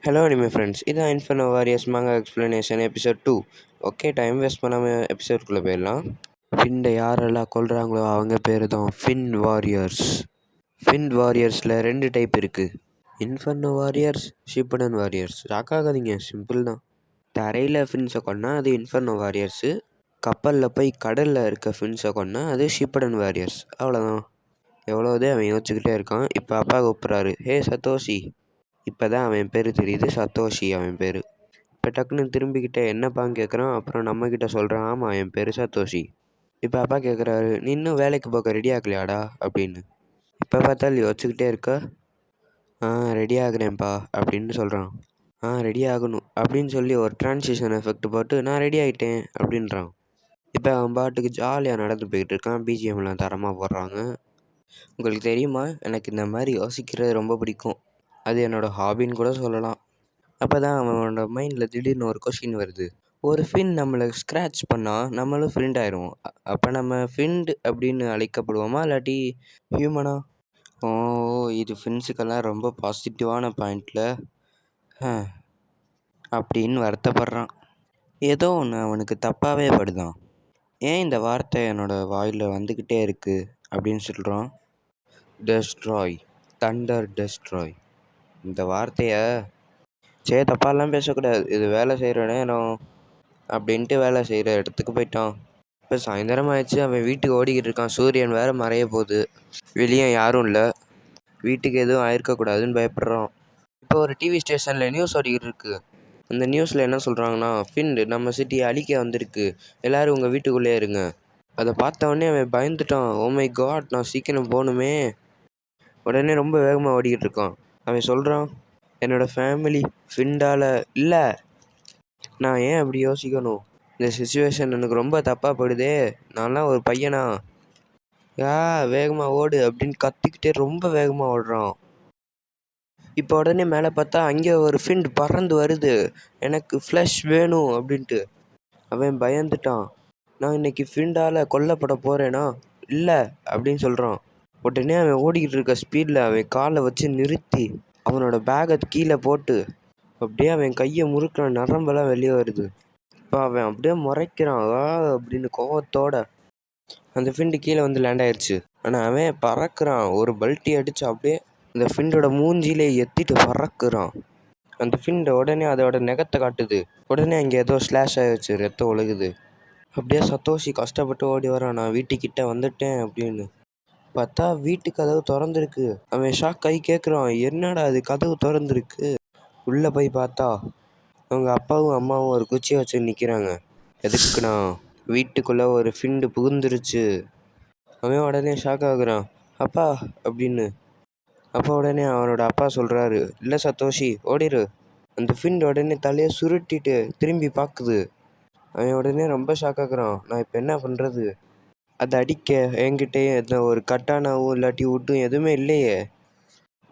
Hello anime friends, இதான் inferno warriors manga explanation episode 2. Okay, time waste பண்ணாமல் எபிசோட்குள்ளே போயிடலாம். ஃபின்னை யாரெல்லாம் கொல்றாங்களோ அவங்க பேர் தான் ஃபின் வாரியர்ஸ். ஃபின் வாரியர்ஸில் 2 டைப் இருக்குது. Inferno warriors, Shippuden warriors. ஷாக்காகாதீங்க, சிம்பிள் தான். தரையில் ஃபின்ஸை கொன்னா அது இன்ஃபர்னோ வாரியர்ஸு. கப்பலில் போய் கடலில் இருக்க ஃபின்ஸை கொன்னா அது ஷிப்படன் வாரியர்ஸ். அவ்வளோதான். எவ்வளோதே அவன் யோசிச்சுக்கிட்டே இருக்கான். இப்போ அப்பா கூப்பிட்றாரு, ஹே சத்தோஷி. இப்போ தான் அவன் பேர் தெரியுது, சத்தோஷி அவன் பேர். இப்போ டக்குன்னு திரும்பிக்கிட்டே என்னப்பான்னு கேட்குறான். அப்புறம் நம்மக்கிட்ட சொல்கிறான், ஆமாம் என் பேர் சத்தோஷி. இப்போ அப்பா கேட்குறாரு, நீ இன்னும் வேலைக்கு போக ரெடி ஆகலையாடா அப்படின்னு. இப்போ பார்த்தாலும் யோசிச்சுக்கிட்டே இருக்க. ரெடி ஆகுறேன்ப்பா அப்படின்னு சொல்கிறான். ரெடி ஆகணும் அப்படின்னு சொல்லி ஒரு டிரான்சிஷன் எஃபெக்ட் போட்டு நான் ரெடி ஆகிட்டேன் அப்படின்றான். இப்போ அவன் பாட்டுக்கு ஜாலியாக நடந்து போய்கிட்டு இருக்கான். பிஜிஎம்லாம் தரமாக போடுறாங்க. உங்களுக்கு தெரியுமா, எனக்கு இந்த மாதிரி யோசிக்கிறது ரொம்ப பிடிக்கும். அது என்னோடய ஹாபின்னு கூட சொல்லலாம். அப்போ தான் அவனோட மைண்டில் திடீர்னு ஒரு கொஷின் வருது. ஒரு ஃபின் நம்மளை ஸ்க்ராட்ச் பண்ணால் நம்மளும் ஃப்ரெண்ட் ஆயிடுவோம். அப்போ நம்ம ஃப்ரெண்டு அப்படின்னு அழைக்கப்படுவோமா இல்லாட்டி ஹியூமனா? ஓ, இது ஃப்ரெண்ட்ஸுக்கெல்லாம் ரொம்ப பாசிட்டிவான பாயிண்டில் அப்படின்னு வருத்தப்படுறான். ஏதோ ஒன்று அவனுக்கு தப்பாகவே படுதான். ஏன் இந்த வார்த்தை என்னோடய வாயில் வந்துக்கிட்டே இருக்குது அப்படின்னு சொல்கிறான். Destroy, Thunder destroy. இந்த வார்த்தையை தப்பாலாம் பேசக்கூடாது, இது வேலை செய்கிற நேரம் அப்படின்ட்டு வேலை செய்கிற இடத்துக்கு போயிட்டான். இப்போ சாயந்தரம் ஆயிடுச்சு. அவன் வீட்டுக்கு ஓடிக்கிட்டு இருக்கான். சூரியன் வேறு மறைய போகுது. வெளியே யாரும் இல்லை. வீட்டுக்கு எதுவும் ஆயிருக்கக்கூடாதுன்னு பயப்படுறான். இப்போ ஒரு டிவி ஸ்டேஷனில் நியூஸ் ஓடிக்கிட்டு இருக்கு. அந்த நியூஸில் என்ன சொல்கிறாங்கன்னா, ஃபின் நம்ம சிட்டியை அழிக்க வந்திருக்கு, எல்லோரும் உங்கள் வீட்டுக்குள்ளே இருங்க. அதை பார்த்தவொடனே அவன் பயந்துட்டான். ஓ மை காட், நான் சீக்கிரம் போகணுமே. உடனே ரொம்ப வேகமாக ஓடிக்கிட்டு இருக்கான். அவன் சொல்கிறான், என்னோடய ஃபேமிலி ஃபிண்டால் இல்லை. நான் ஏன் அப்படி யோசிக்கணும்? இந்த சிச்சுவேஷன் எனக்கு ரொம்ப தப்பாக படுதே. நான்லாம் ஒரு பையனா? வேகமாக ஓடு அப்படின்னு கத்திக்கிட்டே ரொம்ப வேகமாக ஓடுறான். இப்போ உடனே மேலே பார்த்தா அங்கே ஒரு ஃபிண்ட் பறந்து வருது. எனக்கு ஃப்ளஷ் வேணும் அப்படின்ட்டு. அவன் பயந்துட்டான். நான் இன்னைக்கு ஃபிண்டால் கொல்லப்பட போகிறேனா இல்லை அப்படின்னு சொல்கிறான். உடனே அவன் ஓடிக்கிட்டு இருக்க ஸ்பீடில் அவன் காலை வச்சு நிறுத்தி அவனோட பேக்கை கீழே போட்டு அப்படியே அவன் கையை முறுக்கிறான். நரம்பெல்லாம் வெளியே வருது. இப்போ அவன் அப்படியே முறைக்கிறான் அப்படின்னு கோவத்தோட. அந்த ஃபிண்டு கீழே வந்து லேண்ட் ஆயிடுச்சு. ஆனால் அவன் பறக்கிறான். ஒரு பல்ட்டி அடித்து அப்படியே அந்த ஃபிண்டோட மூஞ்சியிலே எத்திட்டு பறக்கிறான். அந்த ஃபிண்டு உடனே அதோட நெகத்தை காட்டுது. உடனே அங்கே ஏதோ ஸ்லாஷ் ஆகிடுச்சு, ரத்தம் ஒழுகுது. அப்படியே சத்தோஷி கஷ்டப்பட்டு ஓடி வரான், நான் வீட்டுக்கிட்ட வந்துட்டேன் அப்படின்னு. பார்த்தா வீட்டு கதவு திறந்துருக்கு. அவன் ஷாக் ஆகி கேட்குறான், என்னடா அது கதவு திறந்துருக்கு? உள்ளே போய் பார்த்தா அவங்க அப்பாவும் அம்மாவும் ஒரு குச்சியை வச்சு நிற்கிறாங்க. எதுக்குண்ணா? வீட்டுக்குள்ளே ஒரு ஃபிண்டு புகுந்துருச்சு. அவன் உடனே ஷாக் ஆகுறான். அப்பா அப்படின்னு. அப்போ உடனே அவனோட அப்பா சொல்கிறாரு, இல்லை சத்தோஷி ஓடிரு. அந்த ஃபிண்ட் உடனே தலையை சுருட்டிட்டு திரும்பி பார்க்குது. அவன் உடனே ரொம்ப ஷாக் ஆகுறான். நான் இப்போ என்ன பண்ணுறது? அதை அடிக்க என்கிட்டே எந்த ஒரு கட்டானாவும் இல்லாட்டி விட்டும் எதுவுமே இல்லையே.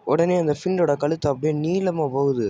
உடனே அந்த ஃபிண்டோட கழுத்து அப்படியே நீளமாக போகுது.